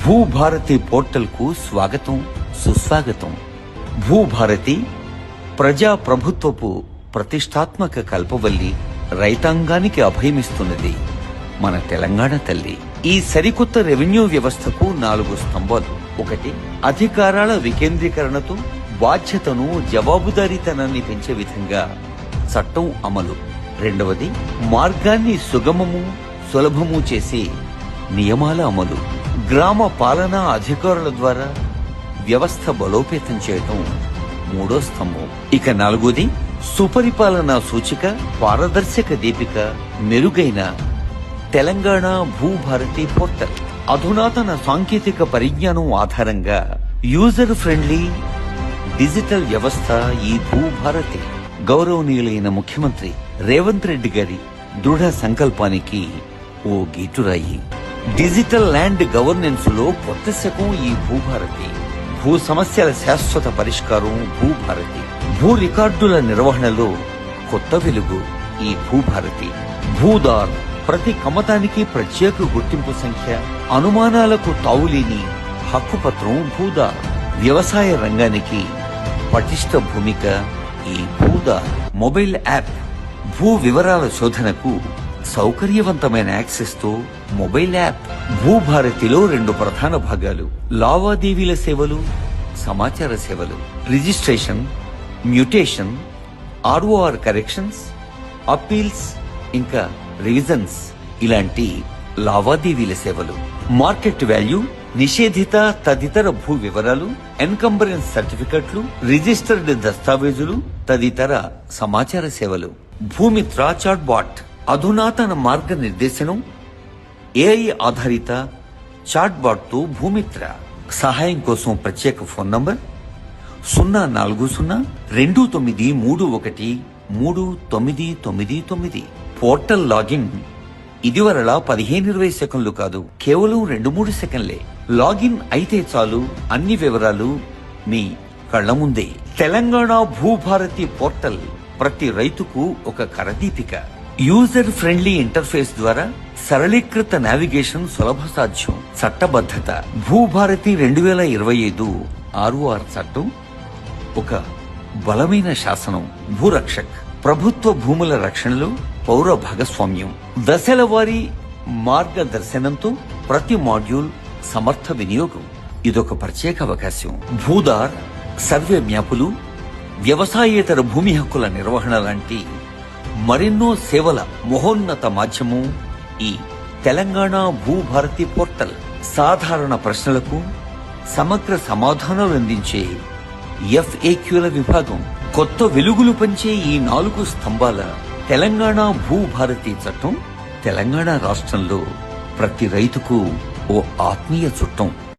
Bhubharati portal కు స్వాగతం, సుస్వాగతం. భూభారతి ప్రజా ప్రభుత్వపు ప్రతిష్టాత్మక కల్పవల్లి, రైతాంగానికి అభయమిస్తున్నది మన తెలంగాణ తల్లి. ఈ సరికొత్త రెవెన్యూ వ్యవస్థకు 4 స్తంభాలు. 1. అధికారాల వికేంద్రీకరణతో బాధ్యతను, జవాబుదారీతనాన్ని పెంచే విధంగా చట్టం అమలు. 2. మార్గాన్ని సుగమము, సులభము చేసి నియమాల అమలు. గ్రామ పాలనా అధికారుల ద్వారా వ్యవస్థ బలోపేతం చేయటం 3వ స్తంభం. ఇక 4ది సుపరిపాలనా సూచిక, పారదర్శక దీపిక, మెరుగైన తెలంగాణ భూభారతి పోర్టల్. అధునాతన సాంకేతిక పరిజ్ఞానం ఆధారంగా యూజర్ ఫ్రెండ్లీ డిజిటల్ వ్యవస్థ ఈ భూభారతి. గౌరవనీయులైన ముఖ్యమంత్రి రేవంత్ రెడ్డి గారి దృఢ సంకల్పానికి ఓ గీటురాయి. డిజిటల్ ల్యాండ్ గవర్నెన్స్ లో కొత్త శకం ఈ భూభారతి. భూ సమస్యల శాశ్వత పరిష్కారం భూభారతి. భూ రికార్డుల నిర్వహణలో కొత్త వెలుగు ఈ భూభారతి. భూదార్ ప్రతి కమతానికి ప్రత్యేక గుర్తింపు సంఖ్య, అనుమానాలకు తావులేని హక్కుపత్రం భూదార్. వ్యవసాయ రంగానికి పటిష్ట భూమిక ఈ భూదార్. మొబైల్ యాప్ భూ వివరాల శోధనకు సౌకర్యవంతమైన యాక్సెస్ తో మొబైల్ యాప్. భూభారతిలో 2 ప్రధాన భాగాలు: లావాదేవీల సేవలు, సమాచార సేవలు. Registration, mutation, ROR corrections, appeals, ఇంకా రివిజన్స్ ఇలాంటి లావాదేవీల సేవలు. మార్కెట్ వాల్యూ, నిషేధిత తదితర భూ వివరాలు, ఎన్కంబరెన్స్ సర్టిఫికెట్లు, రిజిస్టర్డ్ దస్తావేజులు తదితర సమాచార సేవలు. భూమిత్ర చాట్ బాట్ అధునాతన మార్గనిర్దేశనం, ఏఐ ఆధారిత చాట్ బాట్ తో భూమిత్ర. సహాయం కోసం ప్రత్యేక ఫోన్ నంబర్ 04029313999. పోర్టల్ లాగిన్ ఇదివరలా 15-20 సెకండ్లు కాదు, కేవలం 2-3 సెకండ్లే. లాగిన్ అయితే చాలు, అన్ని వివరాలు మీ కళ్ల ముందే. తెలంగాణ భూభారతి పోర్టల్ ప్రతి రైతుకు ఒక కరదీపిక. యూజర్ ఫ్రెండ్లీ ఇంటర్ఫేస్ ద్వారా సరళీకృత నావిగేషన్ సులభ సాధ్యం. చట్టబద్ధత భూభారతి 2025 ఆర్ఓఆర్ చట్టం ఒక బలమైన శాసనం. భూరక్షక్ ప్రభుత్వ భూముల రక్షణలో పౌర భాగస్వామ్యం. దశల వారీ మార్గదర్శనంతో ప్రతి మాడ్యూల్ సమర్థ వినియోగం. ఇదొక ప్రత్యేక అవకాశం. భూదార్ సర్వే మ్యాపులు, వ్యవసాయేతర భూమి హక్కుల నిర్వహణ లాంటి మరెన్నో సేవల మహోన్నత మాధ్యమం ఈ తెలంగాణ భూభారతి పోర్టల్. సాధారణ ప్రశ్నలకు సమగ్ర సమాధానాలు అందించే FAQల విభాగం. కొత్త వెలుగులు పంచే ఈ 4 స్తంభాల తెలంగాణ భూభారతి చట్టం తెలంగాణ రాష్ట్రంలో ప్రతి రైతుకు ఓ ఆత్మీయ చుట్టం.